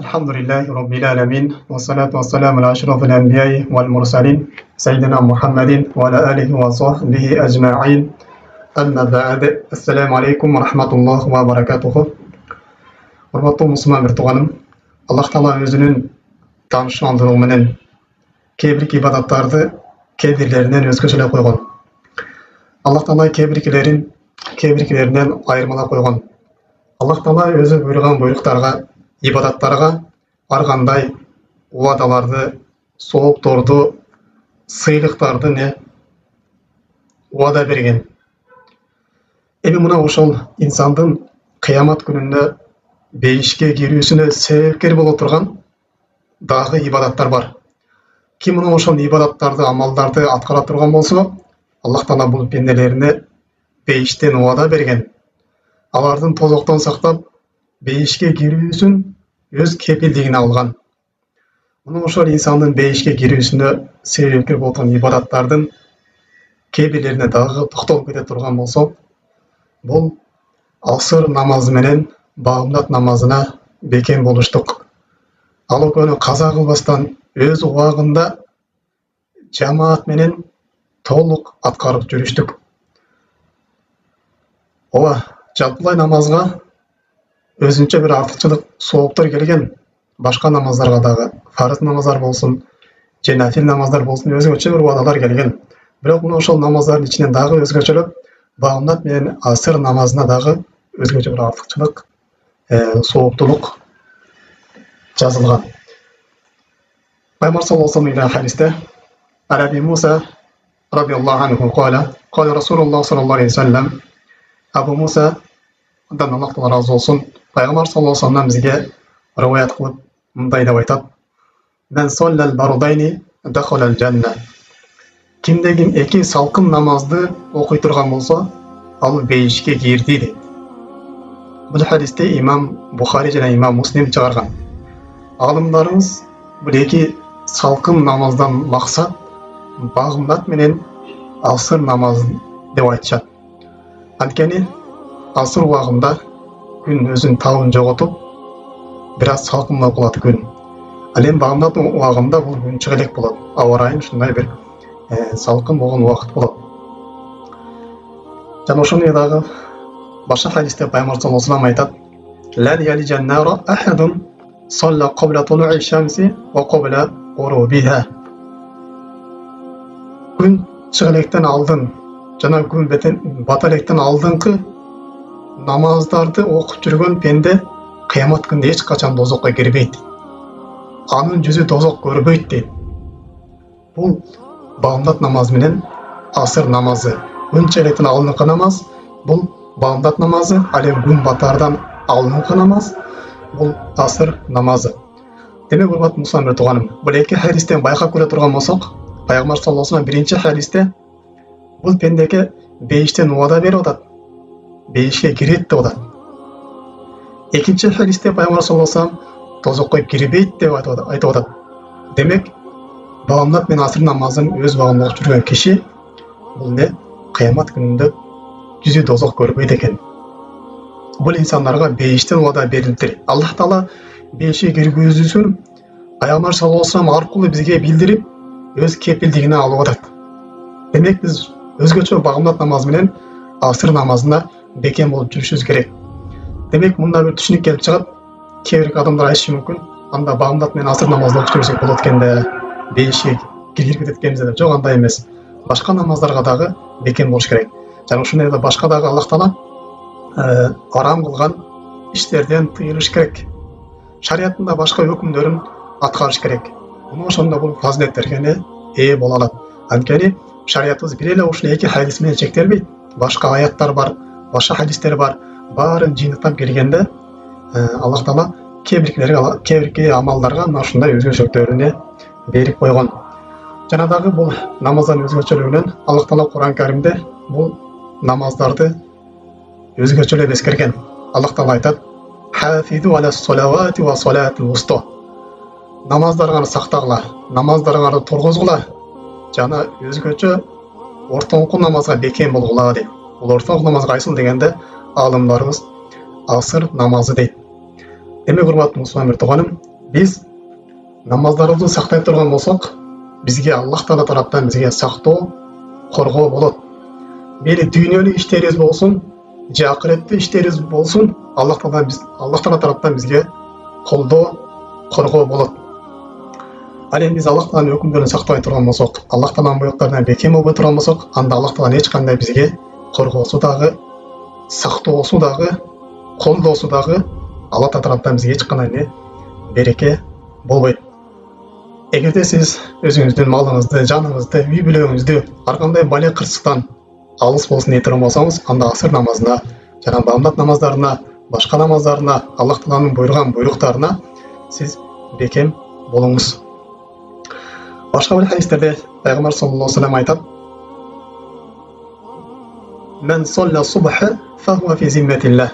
الحمد لله رب العالمين والصلاة والسلام على أشرف الأنبياء والمرسلين سيدنا محمد وعلى آله وصحبه أجمعين أما بعد السلام عليكم ورحمة الله وبركاته. Құрметті мұсылман бір туғаным, Аллах Тағала өзінің танышқандығыменен кейбір ибадаттарды кейбірлерінен өзгешелеп қойған. Аллах Тағала кейбірлерінен айырмалап қойған. Аллах Тағала өзі бұйырған бұйрықтарға, ибадаттарға арғандай уадаларды, соғыптарды, сыйлықтарды уада берген. Мына ошол инсандың қиямат күнінде бейішке кирүүсүнө себепкер боло турган дагы ибадаттар бар. Ким мына ошол ибадаттарды, амалдарды аткара турган болсо, Аллах Таала бул пенделерине бейиштен уада берген. Алардын тозоктон сактап, бейишке кирүүсүн өз кепилдигине алган. Мына ошол инсандын бейишке кирүүсүнө себепкер болгон ибадаттардын кейбирлерине дагы токтолуп кете турган болсок, бул асыр намазы менен багымдат намазына бекем болуштук. Ал экөөнү каза кылбастан өз убагында жамаат менен толук аткарып жүрүштүк. Ооба, жалпылай намазга өзүнчө бир артыкчылык, сооптор келген. Башка намаздарга дагы, фарыз намаздар болсун, же нафил намаздар болсун, өзгөчө бир убадалар келген. Бирок мына ошол намаздардын ичинен дагы өзгөчөлөп, багымдат менен асыр намазына дагы өзгөчө бир артыкчылык, сооптулук жазылган. Пайгамбар саллаллаху алейхи ва саллям хадисте Аби Муса радиаллаху анху кала Расулуллах саллаллаху алейхи ва саллям, Абу Муса Аллах Таала разы болсун, Пайгамбар саллаллаху алейхи ва саллям бизге риваят кылып мындай деп айтат: "Мен соллал бардайни дахалал жанна." Кимде-ким эки салкын намазды окуй турган болсо, ал бейишке кирди дейт. Бул хадисте имам Бухари жана имам Муслим чыгарган. Алымдарыбыз бул эки салкын намаздан максат багымдат менен асыр намазы деп айтышат. Анткени асыр убагында күн өзүнүн табын жоготуп, бир аз салкындап калат күн. Ал эми багымдат убагында бул күн чыга элек болот. Аба ырайы ушундай бир салкын болгон убакыт болот. Жана ошондой дагы башка хадисте Пайгамбар саллаллаху алейхи ва саллям айтат: "Ла ялижан нара ахадун салла кабла тулуи шамси ва кабла гурубиха." Күн чыга электен алдын жана күн бата электен алдыңкы намаздарды окуп жүргөн пенде кыямат күндө эч качан дозокко кирбейт. Анын жүзү дозок көрбөйт дейт. Бул багымдат намазы менен асыр намазы. Күн чыга электен алдыңкы намаз бул багымдат намазы, ал эми күн батардан алдыңкы намаз бул асыр намазы. Демек, урматтуу мусулман бир тууганым, бул эки хадистен байкап көрө турган болсок, Пайгамбар саллаллаху алейхи ва саллям биринчи хадисте бул пендеге бейиштен убада берип атат, бейишке кирет деп атат. Экинчи хадисте Пайгамбар саллаллаху алейхи ва саллям тозокко кирбейт деп айтып атат. Демек, багымдат менен асыр намазын өз багымдап жүргөн киши бул кыямат күнүндө жүзү дозок көрбөйт экен. Бул инсандарга бейиштен убада берилиптир. Аллах Таала бейишке киргизүүсүн Пайгамбар саллаллаху алейхи ва саллям аркылуу бизге билдирип, өз кепилдигине алып атат. Демек, биз өзгөчө багымдат намазы менен асыр намазына бекем болуп жүрүшүбүз керек. Демек, мында бир түшүнүк келип чыгат. Кээ бир адамдар айтышы мүмкүн, анда багымдат менен асыр намазды окуп жүрсөк болот экенде, бейишке кирип кетет экенбиз деп. Жок, андай эмес. Башка намаздарга дагы бекем болуш керек. Жана ошондой эле башка дагы Аллах Таала арам кылган иштерден тыйылыш керек. Шариятында башка өкүмдөрүн аткарыш керек. Мына ошондо бул фазилеттерге ээ боло алат. Анткени шариятыбыз бир эле ушул эки хадис менен чектелбейт. Башка аяттар бар, башка хадистер бар. Баарын жыйынтыктап келгенде Аллах Таала кээ амалдарга мына ушундай өзгөчөлүктөрүнө берип койгон. Жана дагы бул намаздан өзгөчөлүгүнөн Аллах Таала Кур'ан Каримде бул намаздарды өзгөчөлөп эскерген. Аллах Таала айтат: "Хафизу аля салавати ва салатил вуста." Намаздарга сактагыла, намаздарга тургузгула, жана өзгөчө ортоңку намазга бекем болгула дейт. Бул ортоңку намаз кайсыл дегенде, алымдарыбыз асыр намазы дейт. Демек урматтуу мусулман бир тууганым, биз намаздарыбызды сактай турган болсок, бизге Аллах Таала тараптан бизге сактоо, коргоо болот. Мейли дүйнөлүк иштерибиз болсун, же акыретте иштерибиз болсун, Аллах Таала тараптан бизге колдоо, коргоо болот. Ал эми биз Аллах Тааланын өкүмдөрүн сактай турган болсок, Аллах Тааланын буйруктарынан бекем болбой турган болсок, анда Аллах Тааланын эч кандай бизге коргоосу дагы, сактоосу дагы, колдоосу дагы Аллах Таала тараптан бизге эч кандай береке болбойт. Эгерде сиз өзүңүздүн малыңызды, жаныңызды, үй бүлөгүңүздү ар кандай бале кырсыктан алыс болсун дей турган болсоңуз, анда асыр намазына жана бамдат намаздарына, башка намаздарына, Аллах Тааланын буйруган буйруктарына сиз бекем болуңуз. Башка бир хадистерде Пайгамбар саллаллаху алейхи ва саллям айтат: "Мен салла субха фахуа фи зимматиллах.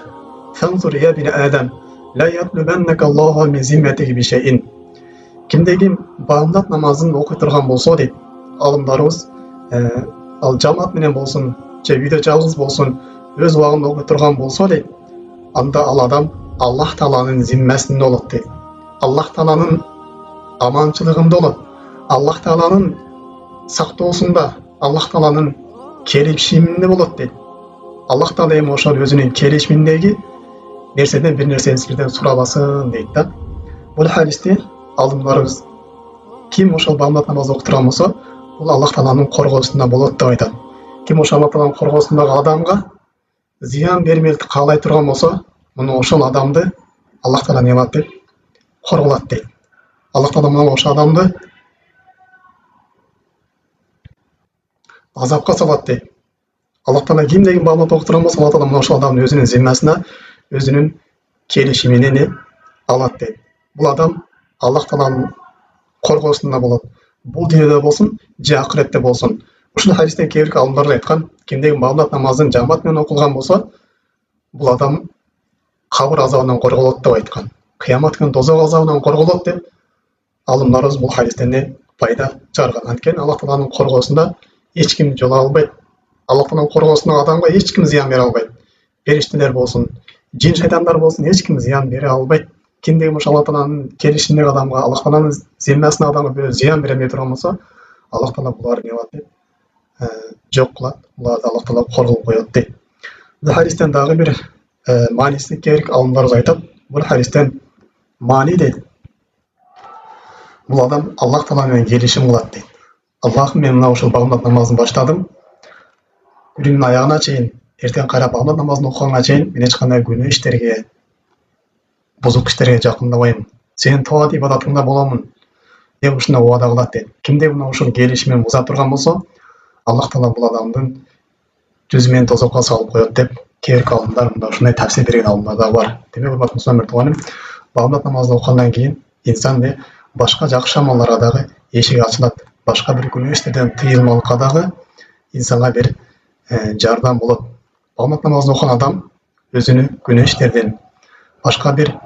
Фанзур я бини Адам, ла ятлубаннака Аллаху мин зимматиги би шайин." Кимдеги бамдат намазын окуй турган болсо дейт, алымдарыбыз, ал жамаат менен болсун, же үйдө жалгыз болсун, өз убагында окуй турган болсо дейт, анда ал адам Аллах Тааланын зиммасында болот дейт. Аллах Тааланын аманчылыгында болот. Аллах Тааланын сактоосунда, Аллах Тааланын келишиминде болот дейт. Аллах Таала эми ошол өзүнүн келишиминдеги нерседен бир нерсени сизден сурабасын дейт да. Бул хадисте алымдарыбыз ким ошол бамдат намаз окуп турган болсо, бул Аллах Тааланын коргоосунда болот деп айтат. Ким ошол Аллах Тааланын коргоосундагы адамга зыян бермекти каалай турган болсо, муну ошол адамды Аллах Таала не кылат деп корголот дейт. Аллах Таала мына ошол адамды азапка салат дейт. Аллах Таала кимдеги бамдат окуп турган болсо, Аллах Таала мына ошол адамды өзүнүн зиммасына, өзүнүн келишимине алат дейт. Бул адам Аллах Тааланын коргоосунда болот. Бул дүйнөдө болсун, же акыретте болсун. Ушул хадистен кээ бир алымдар айткан, кимдеги бамдат намазын жамаат менен окулган болсо, бул адам кабыр азабынан корголот деп айткан. Кыямат күнү дозок азабынан корголот деп алымдарыбыз бул хадистен пайда чыгарган. Анткени Аллах Тааланын коргоосунда эч ким жоло албайт. Аллах Тааланын коргоосундагы адамга эч ким зыян бере албайт. Периштелер болсун, жин шайтандар болсун, эч ким зыян бере албайт. Кимдеги ошол Аллах Тааланын келишиминдеги адамга, Аллах Тааланын зиммасына адамга бирөө зыян бере турган болсо, Аллах Таала буларды не кылат деп жок кылат. Буларды Аллах Таала коргоп коет дейт. Бул хадистен дагы бир мааниси керек алымдарыбыз айтат. Бул хадистен маани дейт. Бул адам Аллах Таала менен келишим кылат дейт. Аллахым, мен мына ошол бамдат намазын баштадым. Күнүнүн аягына чейин, эртең кайра бамдат намазын окуганга чейин мен эч кандай күнөө иштерге, бузук иштерге жакындабайм. Сенин тоат ибадатыңда боломун деп ушуна убада кылат дейт. Кимде мына ошол келишимин буза турган болсо, Аллах Таала бул адамдын жүзү менен тозокко салып коет деп кээ бир алымдар мында ушундай тавсир берген алымдар да бар. Демек урматтуу мусулман бир тууганым, бамдат намазын окугандан кийин инсан башка жакшы амалдарга дагы эшик ачылат. Башка бир күнөө иштерден тыйылмалыкка дагы инсанга бир жардам болот. Бамдат намазын окуган адам өзүнү күнөө иштерден, башка бир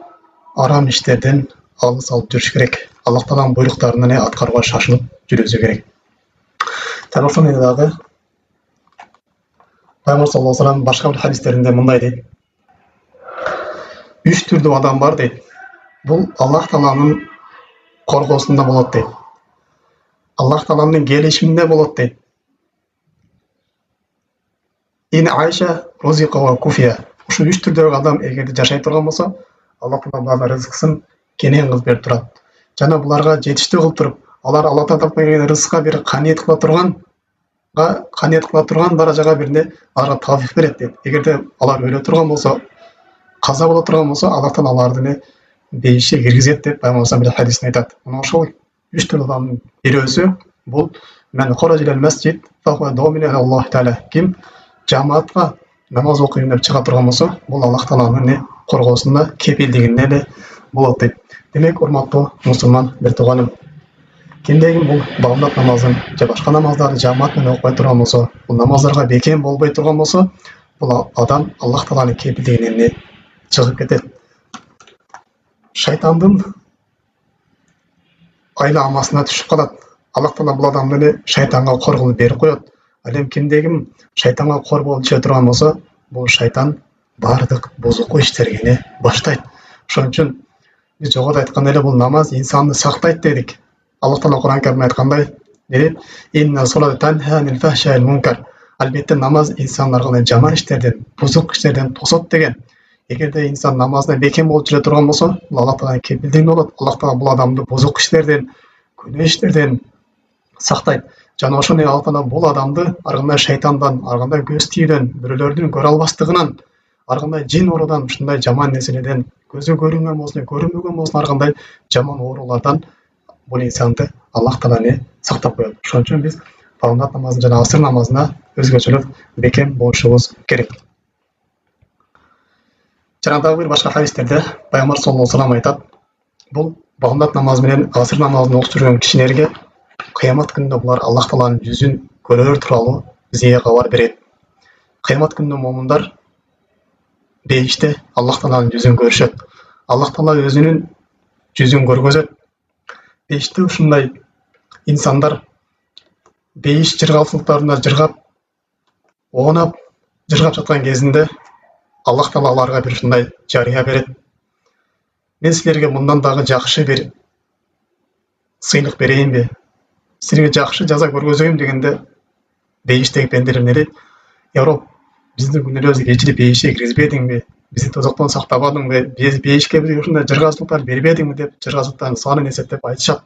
арам иштерден алыс алып жүрүш керек. Аллах Тааланын буйруктарын аткарууга шашылып жүрүшү керек. Дал ошол менен дагы Пайгамбар саллаллаху алейхи ва саллям башка бир хадистеринде мындай дейт: "Үч түрдүү адам бар" дейт. Бул Аллах Тааланын коргоосунда болот дейт. Аллах Тааланын келишиминде болот дейт. Ин Айша рузика ва куфия. Ушул үч түрдөгү адам эгерде жашай турган болсо, Аллах Таала буларга рызыксын кенен кылып берип турат. Жана буларга жетиштүү кылып туруп, алар Аллах Таала берген рызыкка бир каниет кыла турган даражага бир аларга тавфик берет дейт. Эгерде алар өлө турган болсо, каза боло турган болсо, Аллах Таала аларды бейишке киргизет деп Пайгамбар бир хадисте айтат. Мына ошол үч түрдүү адамдын бирөөсү бул мен хорожил масжид фахуа домин Аллах Таала. Ким жамаатка намаз окуйм деп чыга турган болсо, бул Аллах Тааланын коргоосунда кепилдигинде болот дейт. Демек урматтуу мусулман бир тууганым, кимдеги бул бамдат намазын же башка намаздарды жамаат менен окубай турган болсо, бул намаздарга бекем болбой турган болсо, бул адам Аллах Тааланын кепилдигинен чыгып кетет. Шайтандын айламасына түшүп калат. Аллах Таала бул адамды шайтанга кор кылып берип коет. Ал эми кимдеги шайтанга кор болуп түшө турган болсо, бул шайтан бардык бузук иштерге баштайт. Ошон үчүн Біз жоғарыда айтқан эле бул намаз инсанды сактайт дедик. Аллах Таала Кур'ан Каримде айткандай, dedi: "Inna solata tanha anil fahsha'i wal munkar." Albatta namaz insonlarga jama ishlardan, buzuq ishlardan to'sat degan. Эгерде инсан намазына бекем болуп жүрө турган болсо, Аллах Тааланын кепилдиги болот. Аллах Таала бул адамды бузук иштерден, күнөө иштерден сактайт. Жана ошондой Аллах Таала бул адамды ар кандай шайтандан, ар кандай көз тийүүдөн, бирөөлөрдүн көрө албастыгынан, ар кандай жин оорудан, ушундай жаман нерселерден, көзгө көрүнгөн болсун, көрүнбөгөн болсун, ар кандай жаман оорулардан бул инсанды Аллах Таала сактап коет. Ошон үчүн биз багымдат намазын жана асыр намазына өзгөчөлүк бекем болушубуз керек. Жана дагы бир башка хадистерде Пайгамбар саллаллаху алейхи ва саллям айтат: бул багымдат намазы менен асыр намазын окуп жүргөн кишилерге кыямат күнүндө булар Аллах Тааланын жүзүн көрөр тууралуу бизге кабар берет. Кыямат күнүндө момундар бейиште Аллах Тааланын жүзүн көрүшөт. Аллах Таала өзүнүн жүзүн көргөзөт. Бейиште ушундай инсандар бейиш жыргалчылыктарында жыргап, оонап, жыргап жаткан кезинде Аллах Таала аларга бир ушундай жарыя берет. Мен силерге мындан дагы жакшы бир сыйлык берейинби? Силерге жакшы жаза көргөзөйүм дегенде бейиштеги пенделер эмне дейт? "Я Роб, биздин күнөөбүздү кечирип бейишке киргизбедиңби? Бизди тозоктон сактабадыңбы? Биз бейишке ушундай жыргалчылыктар бербедиңби?" деп жыргалчылыктардын санын эсептеп айтышат.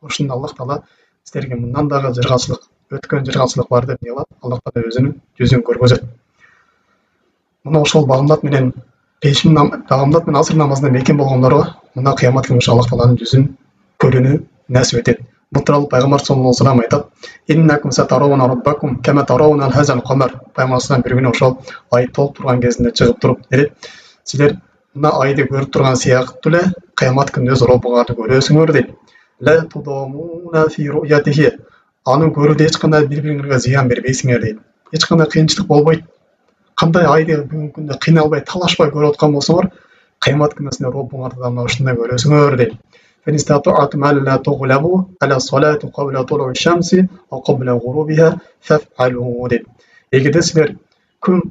Ошондо Аллах Таала силерге мындан дагы жыргалчылык, өткөн жыргалчылык бар деп нейлап, Аллах Таала өзүнүн жүзүн көргөзөт. Мына ошол багымдат менен багымдат менен асыр намазына бекем болгондорго мына кыямат күнү Аллах Тааланын жүзүн көрүүнү насип этет. Бул тууралуу Пайгамбар саллаллаху алейхи ва саллям айтат: "Иннакум сатаrawna rabbakum kama tarawna al-hazal qamar." Пайгамбар саллаллаху бир күнү ошол ай толуп турган кезинде чыгып туруп, "Силер мына айды көрүп турган сыяктуу эле кыямат күнүндө Робуңарды көрөсүңөр" дейт. "La tudamuna fi ru'yatihi." Аны көрүүдө эч кандай бири-бириңерге зыян бербейсиңер дейт. Эч кандай кыйынчылык болбойт. Кандай айды бүгүнкү күндө кыйналбай, талашпай көрүп аткан болсоңор, кыямат күнүндө Робуңарды да ушундай көрөсүңөр дейт. فَإِنْ أَلَّا تُغْلَبُوا عَلَى الصَّلَاةِ قَبْلَ طُلُوعِ الشَّمْسِ وَقَبْلَ غُرُوبِهَا فَافْعَلُوا дейт. Эгерде силер күн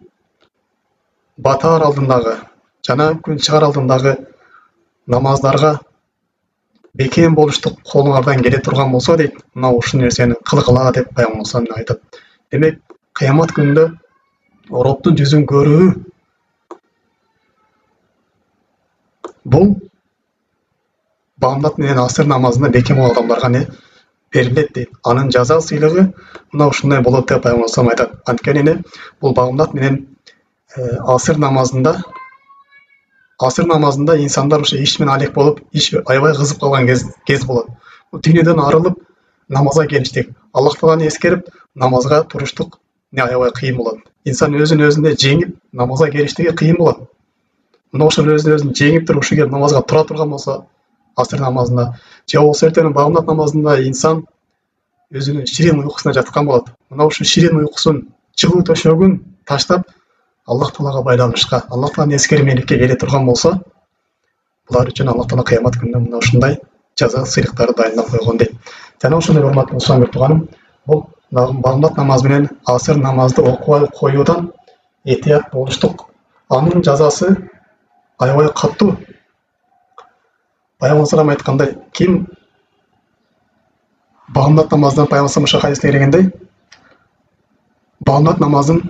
батаар алдындагы жана күн чыгаар алдындагы намаздарга бекем болуштук колуңардан келе турган болсо дейт, мына ушул нерсени кылгыла деп Пайгамбар саллаллаху айтат. Демек, кыямат күнүндө Робдун жүзүн көрүү бул багымдат менен асыр намазына бекем болгон адамдарга не берилет дейт. Анын жаза сыйлыгы мына ушундай болот деп Пайгамбар саллаллаху айтат. Анткени бул багымдат менен асыр намазында инсандар ушу иш менен алек болуп, иш аябай кызып калган кез болот. Бул дүйнөдөн арылып намазга келиштик. Аллах Тааланы эскерип намазга туруштук аябай кыйын болот. Инсан өзүн жеңип намазга келиштиги кыйын болот. Мына ошол өзүн жеңип туруп ушу келип намазга тура турган болсо, асыр намазында, же болбосо эртең багымдат намазында инсан өзүнүн ширин уйкусуна жаткан болот. Мына ушул ширин уйкусун, чыгуу төшөгүн таштап Аллах Таалага байланышка, Аллах Тааланы эскермеликке келе турган болсо, булар үчүн Аллах Таала кыямат күнүндө мына ушундай жаза сыйлыктарды дайындап койгон дейт. Жана ошондой урматтуу мусулман тууганым, бул багымдат намаз менен асыр намазды окубай коюудан этият болуштук. Анын жазасы аябай катуу. Пайгамбар салам айткандай, ким багымдат намаздан Пайгамбар салам ошо хадисте келгендей, багымдат намазын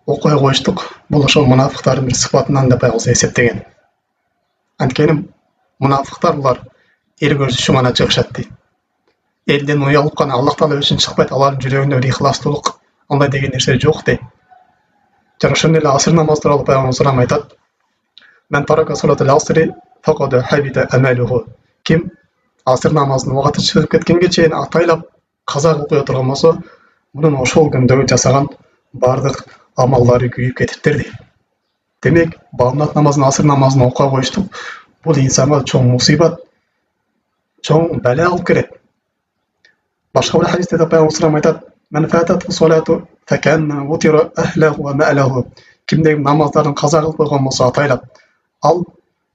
окубай коюштук, бул ошо мунафыктардын бир сыпатынан деп Пайгамбар эсептеген. Анткени мунафыктар булар эл көрсөтүшүп гана чыгышат дейт. Элден уялып гана Аллах Таала үчүн чыкпайт, алардын жүрөгүндө бир ихластуулук, андай деген нерсе жок дейт. Жана ошондой эле асыр намазы тууралуу Пайгамбар салам айтат: "Мен тарака салатал асри факад хабита амалуху." Ким асыр намазынын убакыты чыгып кеткенге чейин атайлап каза кылып кое турган болсо, мунун ошол күндөгү жасаган бардык амалдары күйүп кетиптир дейт. Демек, багымдат намазын, асыр намазын окуя коюштук бул инсанга чоң мусибат, чоң бала алып келет. Башка бир хадисте Пайгамбар салам айтат: "Мен фатат салату факанна утира ахлаху ва ма'lahu." Кимде намаздарын каза кылып койгон болсо атайлап, ал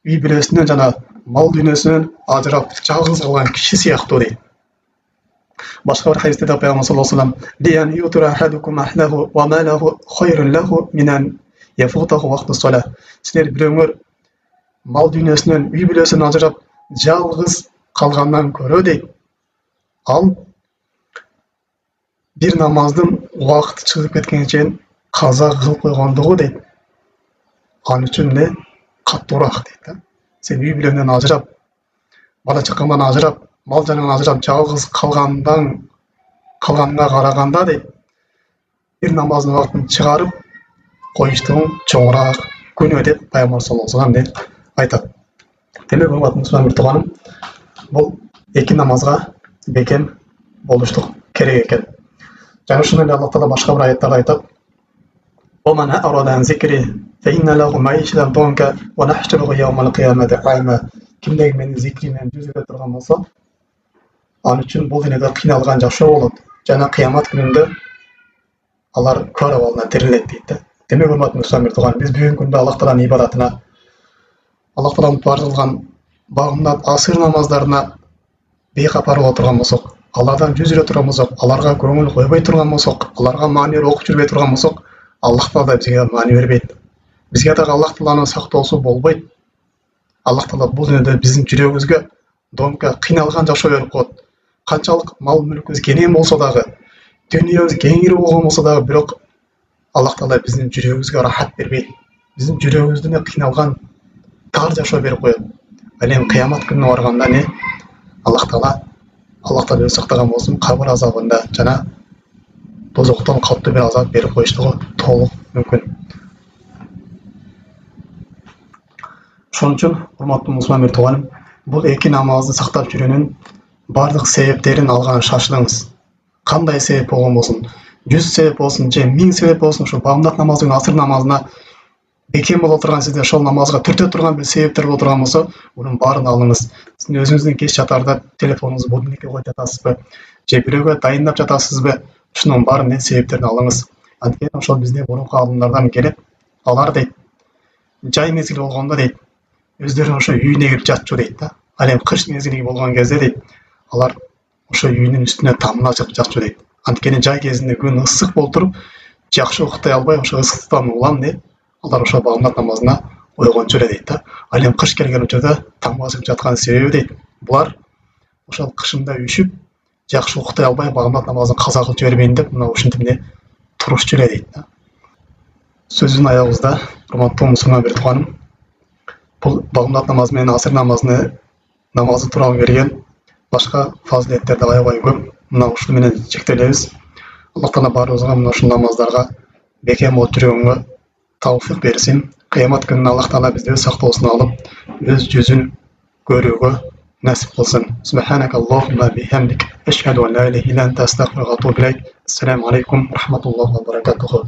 үй бүлөсүнөн жана мал дүйнөсүнөн ажырап жалгыз калган киши сыяктуу дейт. Башка бир хадисте Пайгамбар саллаллаху алейхи ва саллям: "Лиян ютра ахадукум ахлаху ва ма'lahu хайрун лаху минан яфутаху вакту салат." Силер бирөөңөр мал дүйнөсүнөн, үй бүлөсүнөн ажырап жалғыз қалғаннан көрө дейт, ал бир намаздын убакыты чыгып кеткенче каза кылып койгондугу дейт. Ал үчүн эле каттуураак дейт. Сен үй бүлөңдөн ажырап, бала чакаңдан ажырап, мал жаныңан ажырап жалгыз калганыңа караганда дейт, бир намаздын убактын чыгарып коюштугуң чоңураак күнөө деп Пайгамбар саллаллаху алейхи ва саллям айтат. Демек, урматтуу мусулман тууганым, бул эки намазга бекем болуштук керек экен. Жана ушуну эле Аллах Таала башка бир аяттарда айтат: وَمَنْ أَعْرَضَ عَنْ ذِكْرِي فَإِنَّ لَهُ مَعِيشَةً ضَنكًا وَنَحْشُرُهُ يَوْمَ الْقِيَامَةِ أَعْمَى. Кимдеги менин зикримден жүз өтө турган болсо, ал үчүн бул дүйнөдө кыйналган жашоо болот жана кыямат күнүндө алар көр абалына тирилет дейт. Демек, урматтуу мусулман тууганым, биз бүгүнкү күндө Аллах Тааланын ибадатына, Аллах Тааланын парыз кылган багымдат асыр намаздарына бейкапар боло турган болсок, алардан жүз өрө турган болсок, аларга көңүл койбой турган болсок, аларга маани берип окуп жүрбөй турган болсок, Аллах Таала бизге маани бербейт. Бизге дагы Аллах Тааланын сактоосу болбойт. Аллах Таала бул дүйнөдө биздин жүрөгүбүзгө донка кыйналган жашоо берип коет. Канчалык мал мүлкүбүз кенен болсо дагы, дүйнөбүз кеңири болгон болсо дагы, бирок Аллах Таала биздин жүрөгүбүзгө рахат бербейт. Биздин жүрөгүбүздүн кыйналган тар жашоо берип коет. Ал эми кыямат күнүнө барганда не Аллах Таала өзү сактаган болсун, кабыр азабында жана тозоктон катуу бир азап берип коюштугу толук мүмкүн. Ошон үчүн, урматтуу мусулман тууганым, бул эки намазды сактап жүрүүнүн бардык себептерин алган шашылыңыз. Кандай себеп болгон болсун, 100 себеп болсун же 1000 себеп болсун, ушул багымдат намазынын асыр намазына бекем боло турган, сизде ошол намазга түртө турган бир себептер боло турган болсо, мунун баарын алыңыз. Сиздин өзүңүздүн кеч жатарда телефонуңузду будильникке коюп жатасызбы, же бирөөгө дайындап жатасызбы, ушунун баарын себептерин алыңыз. Анткени ошол биздин мурунку аалымдардан келет, алар дейт, жай мезгили болгондо дейт, өздөрү ошо үйүнө кирип жатчу дейт. Ал эми кыш мезгили болгон кезде дейт, алар ошо үйүнүн үстүнө тамына чыгып жатчу дейт. Анткени жай кезинде күн ысык болуп туруп, жакшы уктай албай, ошо ысыктан улам дейт, алар ошо багымдат намазына ойгончу эле дейт. Ал эми кыш келген учурда тамга чыгып жаткан себеби дейт, булар ошол кышында үшүп, жакшы уктай албай багымдат намазын каза кылып жибербейин деп, мына ушинтип эле турушчу эле дейт. Сөздүн аягыбызда, урматтуу мусулман тууганым, бул багымдат намазы менен асыр намазы тууралуу берген башка фазилеттер да аябай көп. Мына ушул менен чектелебиз. Аллах Таала баарыбызга мына ушул намаздарга бекем болуп жүрүүгө тауфик берсин. Кыямат күнүнө Аллах Таала бизди өз сактоосуна алып, өз жүзүн көрүүгө насип кылсын. Субханакаллахумма бихамдик, ашхаду ан ла илаха илля анта, астагфирука ва атубу илейк. Ассаламу алейкум ва рахматуллахи ва баракатуху.